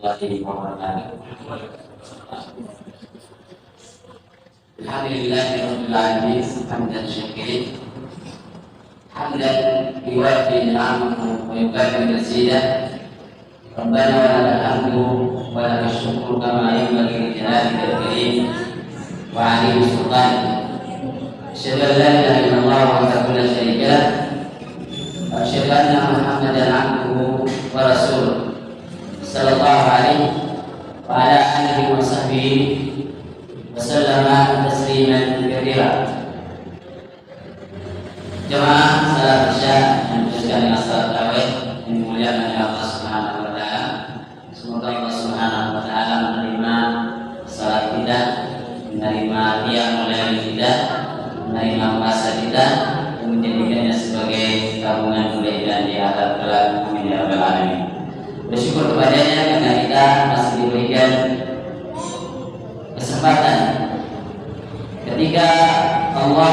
warahmatullahi wabarakatuh. Alhamdulillahirabbil alamin hamdan syakirin hamdan yuwaffi ni'amahu wa yukafi mazidah. Rabbana wa lakal hamdu wa lakal syukru kama yanbaghi li jalalika al-karim wa 'alihi sultan. Asyhadu an la ilaha illallah wahdahu la syarika lah wa asyhadu anna Muhammadan 'abduhu wa rasuluh. Sallallahu alaihi wa ala alihi wa sahbihi wa sallama tasliman katsira. Jemaah salat Isya yang diucapkan salat tarawih yang dimuliakan oleh Allah Subhanahu wa taala. Semoga Allah Subhanahu wa taala menerima salat kita, menerima qiyam lail kita, menerima puasa kita, dan menjadikannya sebagai tabungan kebaikan di akhirat kelak. Amin ya rabbal alamin. Bersyukur kepadanya karena kita masih diberikan kesempatan ketika Allah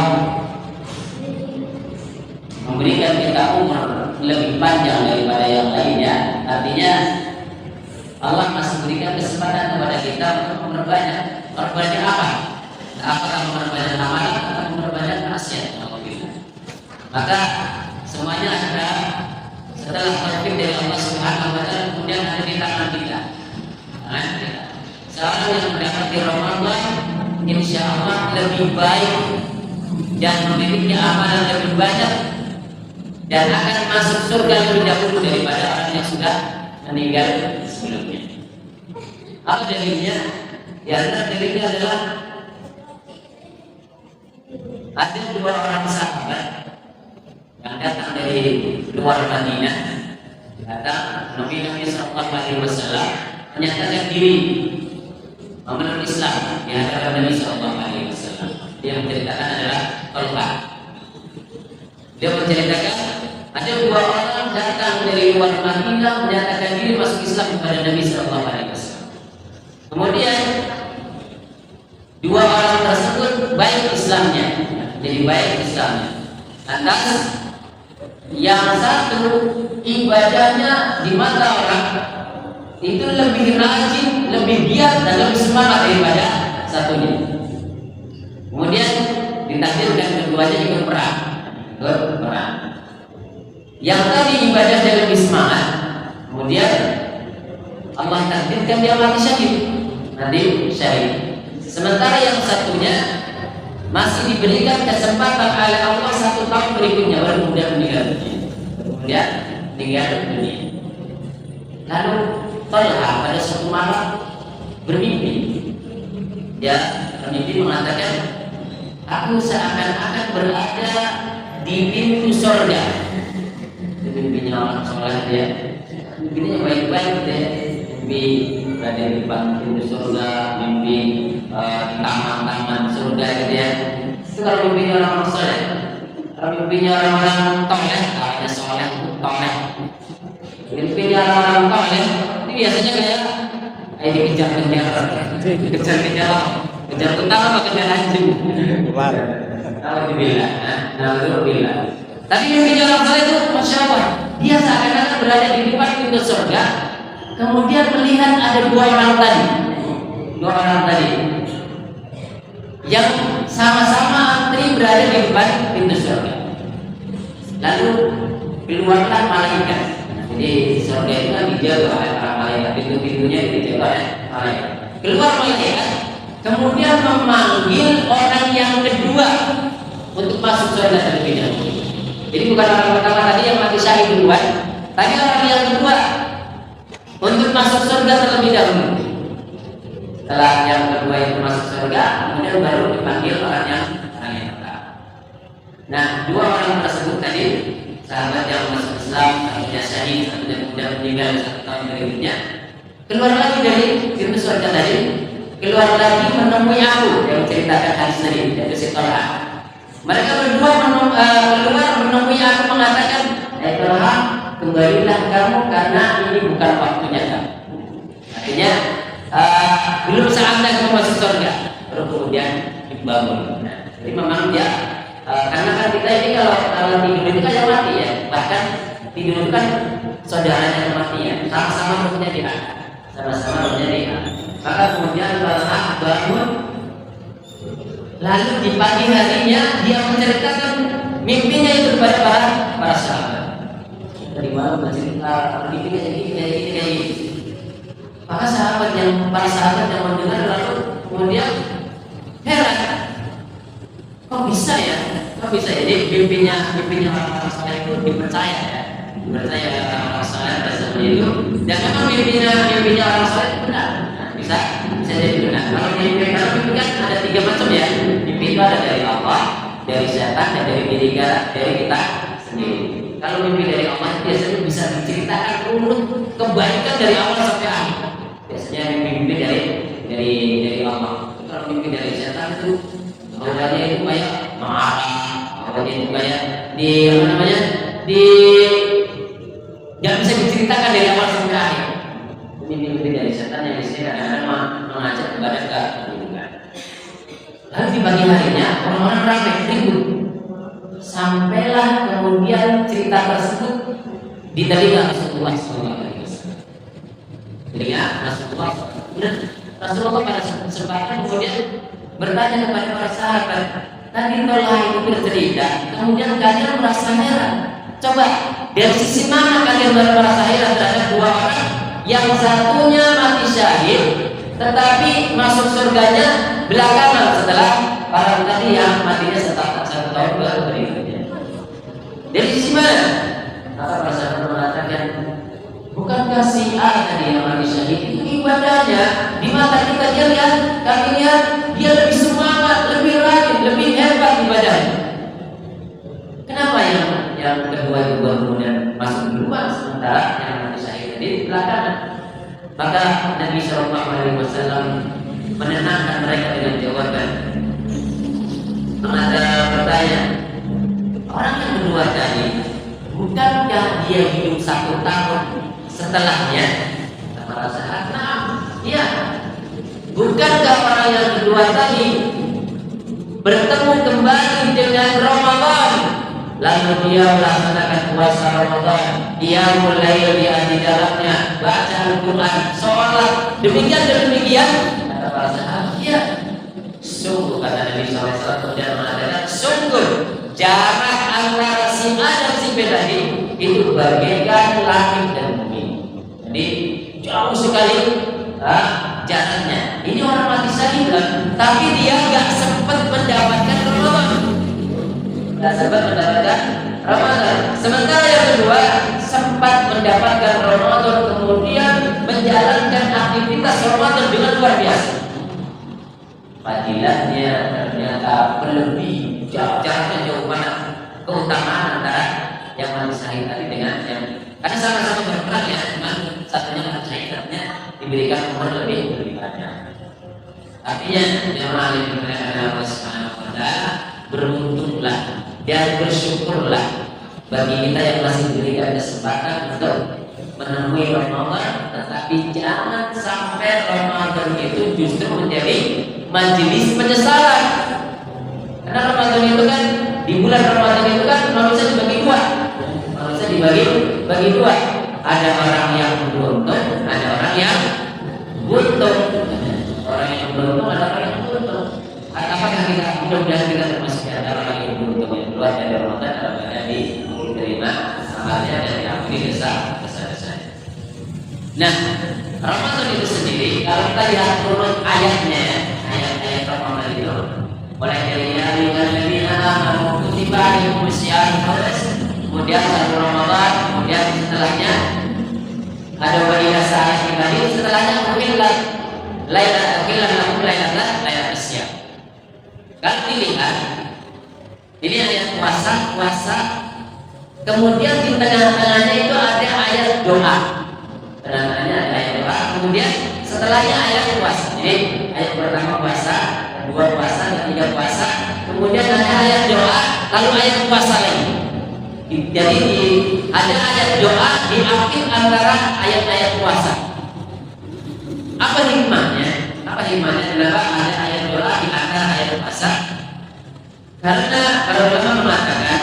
memberikan kita umur lebih panjang daripada yang lainnya. Artinya Allah masih berikan kesempatan kepada kita untuk memperbanyak. Memperbanyak apa? Apakah memperbanyak amal atau memperbanyak maksiat? Maka semuanya ada setelah taufik dari Allah Subhanahu wa taala, kemudian ada di tangan kita. Seorang yang mendapati Ramadan insya Allah lebih baik dan memiliki amalan lebih banyak dan akan masuk surga lebih dahulu daripada orang yang sudah meninggal sebelumnya. Apa dalilnya? Ya, dalilnya adalah ada dua orang sahabat yang datang dari luar Madinah, datang Nabi Sallallahu Alaihi Wasallam menyatakan diri memeluk Islam di hadapan Nabi Sallallahu Alaihi Wasallam. Dia menceritakan adalah Talha. Dia menceritakan ada dua orang datang dari luar Madinah menyatakan diri masuk Islam kepada Nabi Sallallahu Alaihi Wasallam. Kemudian dua orang tersebut baik Islamnya, jadi baik Islamnya. Atas yang satu ibadahnya di mata orang itu lebih rajin, lebih giat dan lebih semangat daripada satunya. Kemudian ditakdirkan keduanya ikut perang. Yang tadi ibadahnya lebih semangat, kemudian Allah takdirkan dia mati syahid. Nanti syahid. Sementara yang satunya masih diberikan kesempatan oleh Allah 1 tahun berikutnya baru kemudian meninggal dunia. Kemudian meninggal dunia. Lalu Talha pada suatu malam bermimpi. Dia bermimpi mengatakan, aku seakan-akan berada di pintu surga. Itu mimpinya orang soleh dia. Mimpinya baik-baik dia. Mimpi berada di pintu surga, mimpi taman-taman surga gitu ya. Itu kalau mimpinya orang soleh. Kalau mimpinya orang-orang toleh, kayaknya soleh itu toleh. Mimpinya orang-orang toleh ini biasanya kayak dikejar-kejar, kejar tentang apa kejar anjing. Alhamdulillah. Tapi mimpinya orang soleh itu masya Allah, dia seakan-akan berada di depan pintu surga, kemudian melihat ada dua orang tadi yang sama-sama antri berada di depan pintu surga. Lalu keluarlah malaikat. Jadi surga itu kan dijaga oleh para malaikat, pintu-pintunya dijaga oleh malaikat. Keluar malaikat, kemudian memanggil orang yang kedua untuk masuk surga terlebih dahulu. Jadi bukan orang pertama tadi yang mati syahid duluan, tapi orang yang kedua untuk masuk surga terlebih dahulu. Setelah yang kedua itu masuk surga, kemudian baru dipanggil orang yang pertama. Nah, dua orang tersebut tadi, sahabat yang masuk Islam, satunya syahid, satunya kemudian meninggal 1 tahun berikutnya, keluar lagi dari pintu surga tadi, keluar lagi menemui aku yang menceritakan hadis tadi, yaitu si Talha. Mereka berdua keluar menemui aku mengatakan, Talha, kembalilah kamu karena ini bukan waktunya kamu. Artinya belum saatnya kamu masuk surga. Baru kemudian dibangun. Jadi memang dia karena kan kita ini kalau tidur itu kan yang mati ya. Bahkan tidur itu kan saudaranya kematian, sama-sama punya di akhirat. sama-sama menjadi hak. Maka kemudian Talha bangun, lalu di pagi harinya dia menceritakan mimpinya itu kepada para sahabat. Dari mana bercerita mimpi kayak gini. Maka para sahabat yang mendengar lalu kemudian heran, kok bisa ya? Jadi mimpinya orang-orang saleh itu dipercaya orang saleh tersebut itu, dan memang mimpinya orang saleh itu benar. Bisa jadi benar. Kalau mimpi kan ada 3 macam ya. Mimpi itu ada dari Allah, dari setan, dan dari kita sendiri. Kalau mimpi dari Allah biasanya bisa diceritakan urut kebaikan dari awal sampai akhir. Biasanya mimpi dari Allah. Kalau mimpi dari setan itu awalnya itu kayak marah, awalnya itu kayak nggak bisa diceritakan dari awal sampai akhir. Mimpi dari setan yang biasanya kadang-kadang mengajak kepada keburukan. Lalu di pagi harinya orang-orang ramai ribut. Sampailah kemudian cerita tersebut di telinga Rasulullah SAW. Telinga Rasulullah. Dan Rasulullah pada kesempatan kemudian bertanya kepada para sahabat, tadi Talha itu bercerita, kemudian kalian merasa heran. Coba dari sisi mana kalian merasa heran terhadap 2 orang yang satunya mati syahid, tetapi masuk surganya belakangan setelah para tadi yang matinya setelah 1 tahun baru berikutnya. Dari sisi mana? Maka para sahabat mengatakan, bukankah si A tadi yang mati syahid itu ibadahnya di mata kita kami lihat dia lebih semangat, lebih rajin, lebih hebat ibadahnya. Kenapa yang kedua itu kemudian masuk duluan sementara yang mati syahid tadi belakangan? Maka Nabi SAW menenangkan mereka dengan jawaban. Ada bertanya, orang yang kedua tadi, bukankah dia hidup 1 tahun setelahnya? Para sahabat, nah, iya. Bukankah orang yang kedua tadi bertemu kembali dengan Ramadan, lalu dia melaksanakan puasa Ramadan, dia mulai di dalamnya baca Al-Quran, sholat, demikian kata para sahabat, iya. Sungguh kata Nabi SAW dan mengatakan, sungguh jarak antara si A dan si B tadi itu bagaikan langit dan bumi. Jadi jauh sekali jaraknya. Ini orang mati syahid, tapi dia nggak sempat mendapatkan Ramadan. Sementara yang kedua sempat mendapatkan Ramadan, kemudian menjalankan aktivitas Ramadan dengan luar biasa. Fadilahnya ternyata lebih jaraknya jauh mana keutamaan antara yang mati syahid tadi dengan yang, karena sama-sama berperang ya, cuma satunya mati syahid artinya diberikan umur lebih banyak. Artinya jemaah yang dimuliakan Allah Subhanahu wa taala, beruntunglah dan bersyukurlah bagi kita yang masih diberikan kesempatan untuk menemui Ramadan, tetapi jangan sampai Ramadan itu justru menjadi majelis penyesalan. Karena Ramadan itu kan, di bulan Ramadan itu kan manusia dibagi dua. Ada orang yang beruntung, ada orang yang buntung. Orang yang beruntung ada orang yang buntung. Apakah kita mudah-mudahan kita termasuk di antara orang yang beruntung yang keluar dari Ramadan apabila diterima amalnya dan diampuni dosa-dosanya. Nah, Ramadan itu sendiri kalau kita lihat turun ayatnya, ayat Ramadan itu mulai dari alladzina amanu kutiba alaikumus syiyam, kemudian 1 Ramadan, kemudian setelahnya ada wadilah saat tadi, setelahnya mungkin lailatul syiyam. Kalau dilihat ini ayat puasa, kemudian di tengah-tengahnya itu ada ayat doa. Tengah-tengahnya ada ayat doa, kemudian setelahnya ayat puasa. Jadi ayat pertama puasa, kedua puasa, ketiga puasa, kemudian ada ayat doa, lalu ayat puasa lagi. Jadi ada ayat doa di akhir antara ayat-ayat puasa. Apa hikmahnya? Kenapa ada ayat doa di antara ayat puasa? Karena para ulama mengatakan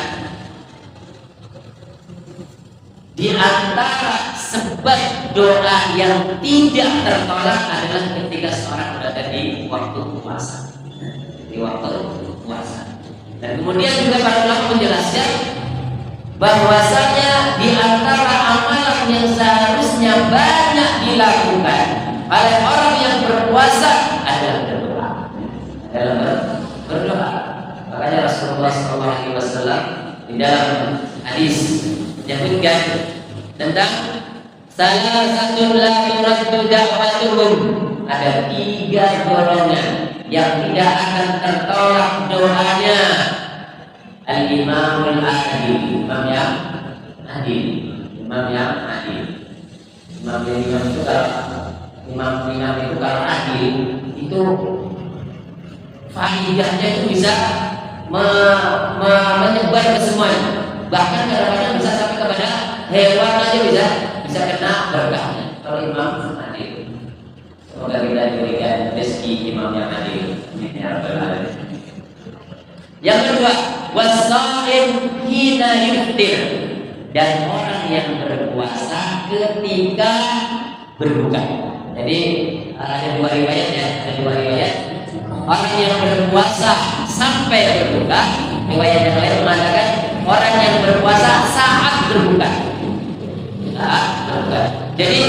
di antara sebab doa yang tidak tertolak adalah ketika seorang berada di waktu puasa. Di waktu puasa. Dan kemudian juga para ulama menjelaskan bahwasanya di antara amalan yang seharusnya banyak dilakukan oleh orang yang berpuasa adalah berdoa. Berdoa. Makanya Rasulullah SAW di dalam hadis menyebutkan tentang salah satu la yuraddu da'watuhum, ada 3 golongan yang tidak akan tertolak doanya. Al-imamul adil, imam yang adil, imam yang adil. Imam itu kalau imam itu kalau adil itu faedahnya itu bisa menyebar ke semuanya. Bahkan kadang-kadang bisa sampai kepada hewan aja bisa kena berkahnya. Kalau imam adil, semoga kita diberikan rezeki imam yang adil. Yang kedua, wasaim hina yuftir, dan orang yang berpuasa ketika berbuka. Jadi ada 2 riwayat ya, ada 2 riwayat. Orang yang berpuasa sampai berbuka, riwayat yang lain mengatakan orang yang berpuasa saat berbuka. Jadi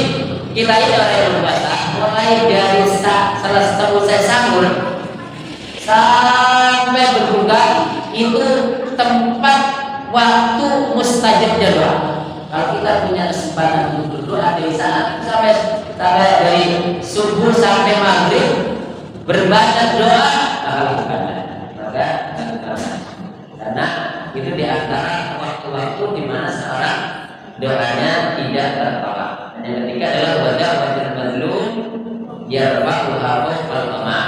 kita ini orang yang berpuasa mulai dari selesai sahur sampai berbuka itu tempat waktu mustajabnya doa. Kalau kita punya kesempatan untuk berdoa dari saat sampai dari subuh sampai maghrib berbanyak doa, maka karena itu di antara waktu-waktu di mana seorang doanya tidak tertolak. Yang ketiga adalah wajah mazlum yarfa'u hafaz wal qamah.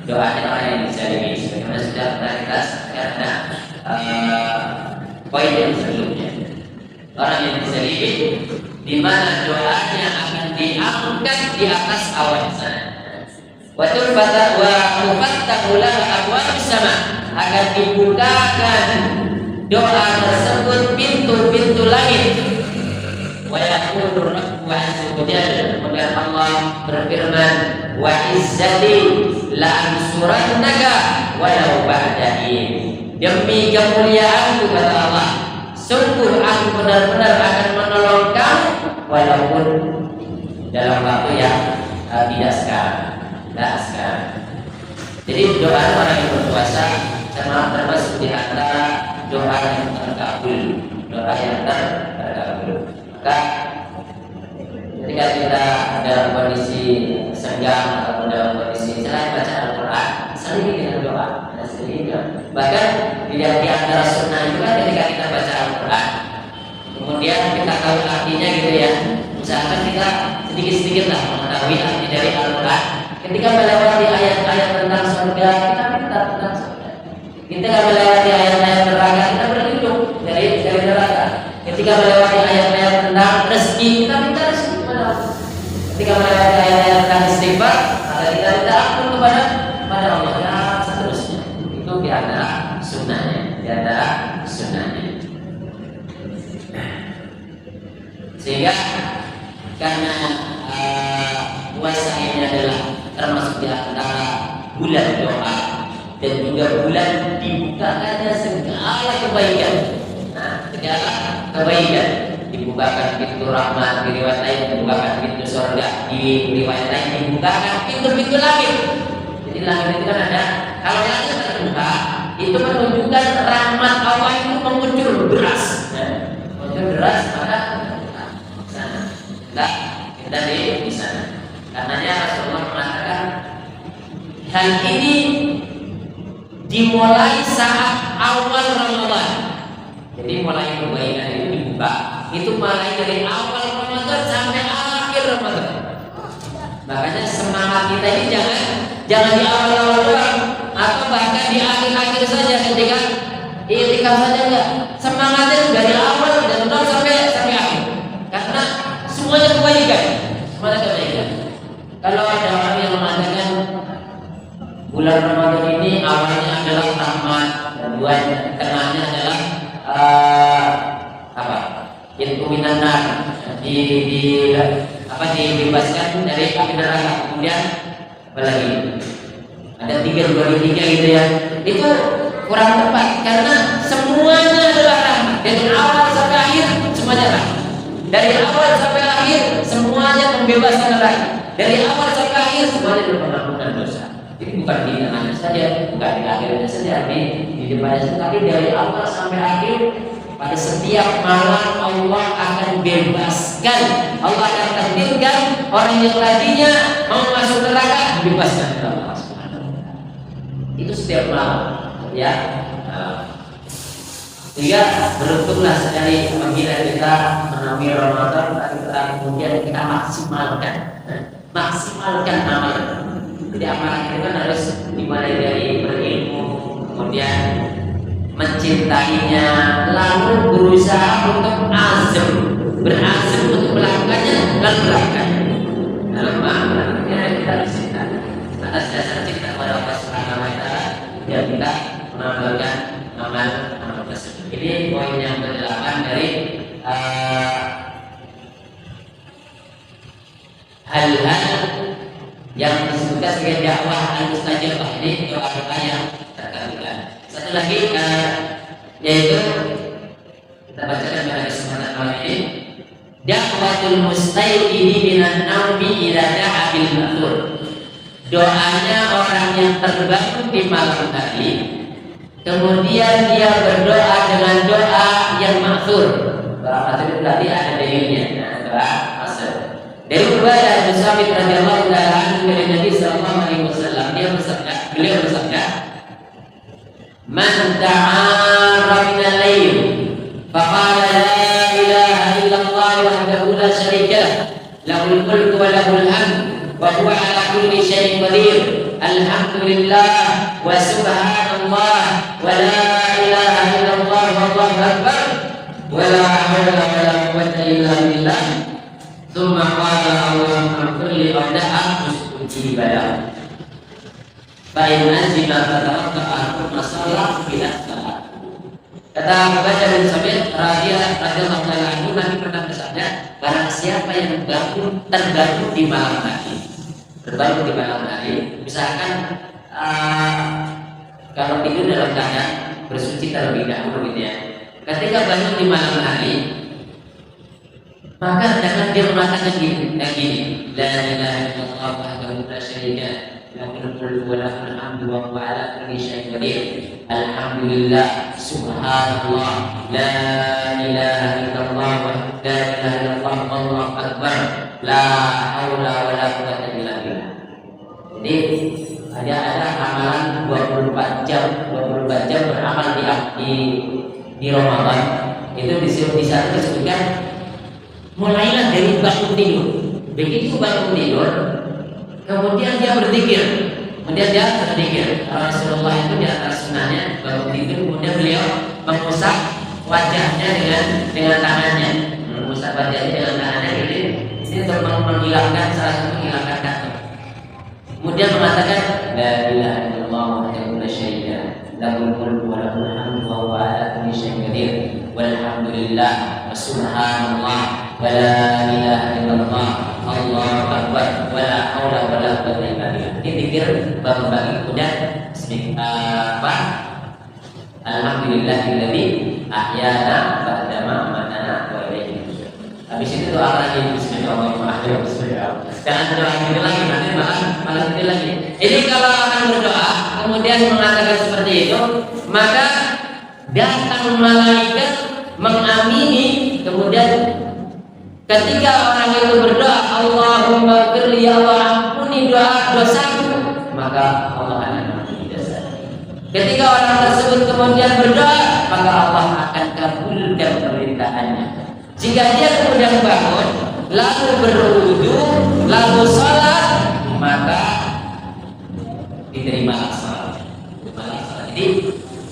Doanya orang yang dizalimi, sebagaimana sudah kita karena poin yang sebelumnya. Orang yang dizalimi di mana doanya akan diangkat di atas awan sana. Wa turfata wa mufattahu lahu abwaabus sama, akan dibukakan doa tersebut pintu-pintu langit. Wa yaqulu rabbu azza wa jalla, kemudian Allah berfirman, wa izzati la ansurannaka walau ba'da hin, demi kemuliaanku kata Allah, sungguh aku benar-benar akan menolong kamu walaupun dalam waktu yang tidak sekarang. Jadi doa orang yang berpuasa termasuk di antara doa yang terkabul, doa yang terkabul. Maka ketika kita dalam kondisi senggang ataupun dalam kondisi selain baca Al-Quran, selingi dengan doa, bahkan di antara sunnah juga ketika kita baca Al-Quran, kemudian kita tahu artinya gitu ya, misalkan kita sedikit-sedikit lah mengetahui arti dari Al-Quran. Ketika melewati ayat-ayat tentang surga, kita minta tentang surga. Ketika melewati ayat-ayat neraka, kita berlindung dari neraka. Ketika melewati ayat-ayat tentang rezeki, kita minta rezeki kepada Allah. Ketika melewati ayat-ayat tentang istighfar, maka kita minta ampun kepada Allah. Dan seterusnya. Itu di antara sunnahnya. Sehingga karena puasa ini adalah termasuk di antara bulan doa dan juga bulan dibukakannya segala kebaikan. Nah, segala kebaikan dibukakan pintu rahmat, di riwayat lain dibukakan pintu surga, di riwayat lain dibukakan pintu-pintu langit. Jadi langit itu kan ada, kalau langit terbuka itu menunjukkan rahmat Allah itu mengucur deras. Mengucur deras pada sana. Nah, kita di sana. Karenanya Rasulullah mengatakan hal ini dimulai saat awal Ramadan. Jadi mulai kebaikan itu dibuka. Itu mulai dari awal Ramadan sampai akhir Ramadan. Makanya semangat kita ini jangan di awal-awal doang, atau bahkan di akhir-akhir saja ketika itikaf saja enggak. Semangatnya dari awal dan nol sampai akhir. Karena semuanya kebaikan. Kalau ada orang yang mengatakan bulan Ramadan ini awalnya adalah rahmat, dan tengahnya adalah itu minanar, dibebaskan dari api neraka. Kemudian apa lagi? Ada 3 gitu ya. Itu kurang tepat karena semuanya adalah rahmat. Dari awal sampai akhir semuanya rahmat. Dari awal sampai akhir semuanya pembebasan neraka. Dari awal sampai akhir semuanya adalah pengampunan dosa. Jadi bukan di tengahnya saja, bukan di akhirnya saja, di depannya saja, tapi dari awal sampai akhir. Pada setiap malam Allah akan bebaskan, Allah akan takdirkan orang yang tadinya mau masuk neraka dibebaskan oleh Allah Subhanahu wa Ta'ala. Itu setiap malam, ya. Sehingga beruntunglah sekali apabila kita menaungi Ramadan, kemudian kita maksimalkan amalan. Jadi amalan itu kan harus dimulai dari berilmu, kemudian mencintainya, lalu berusaha untuk berazam untuk melakukannya, lalu melakukannya. Dalam maknanya kita cinta atas dasar cinta kepada Allah Subhanahu wa Ta'ala, dan kita mengamalkan amal tersebut. Ini poin yang ke-8 dari hal-hal yang disebutkan sebagai dakwah al-mustajabah. Ini doa-doa yang terkabulkan. Satu lagi yaitu kita bacakan pada kesempatan malam ini, dakwatul mustayqini minan naumi ila da'a bil ma'thur. Doanya orang yang terbangun di malam hari, kemudian dia berdoa dengan doa yang ma'thur. Doa ma'thur berarti ada dalilnya, doa asal. Dari Ubadah bin Samit radhiyallahu ta'ala anhu dari Nabi sallallahu alaihi wasallam, beliau bersabda, "Man ta'ara min al-lail faqala la ilaha illallah wahdahu la syarika lah, lahul mulku wa lahul hamd wa huwa ala kulli syai'in qadir, alhamdulillah wa subhanallah wa la ilaha illallah wallahu akbar wa la hawla wa la quwwata illa billah, thumma qala Allahumma kulli qada'a ujibalah." Baik nazila fatawakka masalah bila salat. Kata Ubadah bin Samit radhiyallahu ta'ala anhu, Nabi pernah bersabda, barang siapa yang terbangun di malam hari, misalkan kalau tidur dalam keadaan bersuci terlebih dahulu gitu ya. Ketika bangun di malam hari, maka jangan dia mengatakan gini, la ilaha illallah wahdahu la syarika lah, lahul mulku wa lahul hamdu wa huwa ala kulli syai'in qadir, alhamdulillah, subhanallah, la ilaha illallah wallahu akbar, la haula wa la quwwata illa billah. Jadi ada amalan 24 jam beramal di Ramadan. Itu di sana disebutkan mulailah dari bangun tidur. Begitu bangun tidur, kemudian dia berzikir. Rasulullah itu di antara sunnahnya bangun tidur, kemudian beliau mengusap wajahnya dengan tangannya, ini untuk menghilangkan salah satu menghilangkan kantuk. Kemudian mengatakan la ilaha illallah wahdahu la syarika lah, lahul mulku wa lahul hamdu wa huwa ala kulli syai'in qadir, walhamdulillah wa subhanallah wa la ilaha illallah Allahu akbar wa la haula wa la quwwata illa billah. Ini zikir bangun-bangun. Kemudian alhamdulillahilladzi ahyana ba'da ma amatana wa ilaihi nusyur. Habis itu doa lagi, bismillahirrahmanirrahim. Jangan doa gitu lagi, nanti malah gitu lagi. Ini kalau akan berdoa kemudian mengatakan seperti itu, maka datang malaikat mengamini. Kemudian ketika orang itu berdoa, Allahumma firli, ya Allah ampuni dosaku, maka Allah akan ampuni dosa. Ketika orang tersebut kemudian berdoa, maka Allah akan kabulkan permintaannya. Jika dia kemudian bangun, lalu berwudu, lalu sholat, maka diterima sholat. Jadi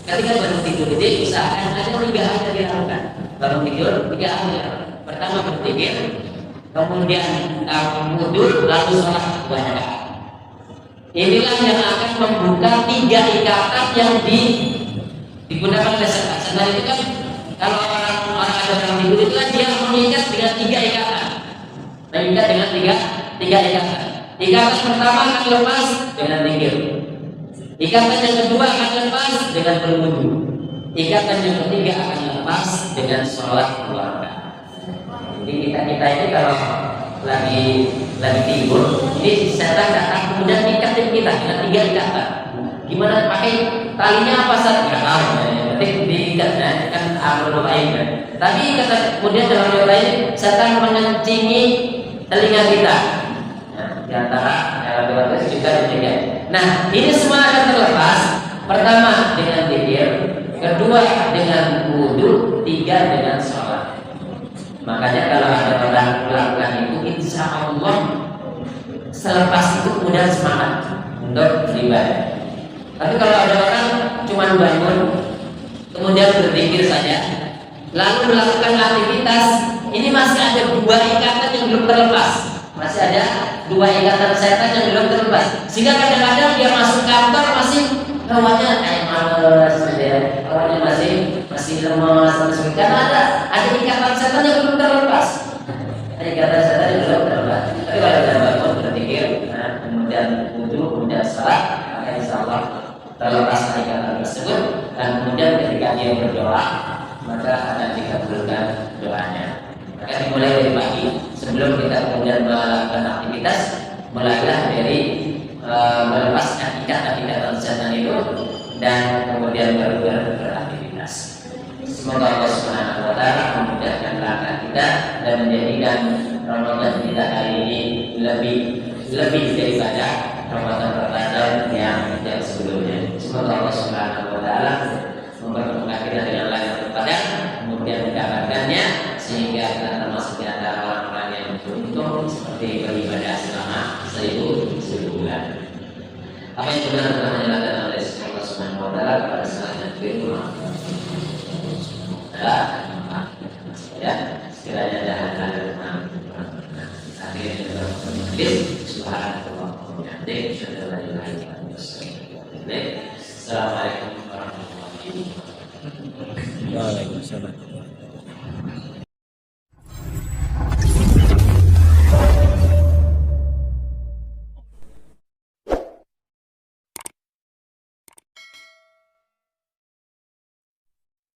ketika bangun tidur itu usahakan ada 3 hal yang dilakukan. Bangun tidur 3 hal. Pertama berzikir, kemudian wudu, lalu sholat 2 rakaat. Inilah yang akan membuka 3 ikatan yang digunakan oleh setan. Setan itu kan kalau orang ada orang tidur itu kan dia mengikat dengan 3 ikatan. tiga ikatan. Ikatan pertama akan lepas dengan zikir. Ikatan yang kedua akan lepas dengan berwudu. Ikatan yang ketiga akan lepas dengan sholat keluarga. Jadi kita ini kalau lagi tidur, ini setan datang kemudian ikatin kita dengan 3 ikatan. Gimana pakai talinya apa saja? Nggak tahu. Yang penting diikatnya kan amrul lain. Tapi kata kemudian dalam yang lain setan mengencingi telinga kita. Nah, di antara dalam itu juga demikian. Nah, ini semua akan terlepas. Pertama dengan zikir, kedua dengan wudu, 3 dengan sholat. Makanya kalau ada orang melakukan itu, insya Allah selepas itu mudah semangat untuk beribadah. Tapi kalau ada orang cuma bangun, kemudian berzikir saja, lalu melakukan aktivitas, ini masih ada 2 ikatan yang belum terlepas. Masih ada 2 ikatan setan yang belum terlepas. Sehingga kadang-kadang dia masuk kantor masih kawannya kayak males, kawannya masih lemas, karena ada ikatan setan yang belum terlepas. Ada ikatan setan yang belum terlepas. Tapi kalau dia bangun berzikir, kemudian wudu, kemudian sholat, maka insya Allah terlepas ikatan tersebut. Dan kemudian ketika dia berdoa, maka akan dikabulkan doanya. Maka dimulai dari pagi, sebelum kita kemudian melakukan aktivitas, mulailah dari melepaskan ikatan setan itu dan kemudian baru beraktivitas. Semoga Allah Subhanahu wa taala memudahkan langkah kita dan menjadikan Ramadan kita kali ini lebih daripada Ramadan yang sebelumnya. Semoga Allah Subhanahu wa taala mempertemukan kita dengan langkah terpadat, kemudian mendapatkannya sehingga kita termasuk di antara orang-orang yang beruntung seperti beribadah selama 1000 bulan. Apa yang benar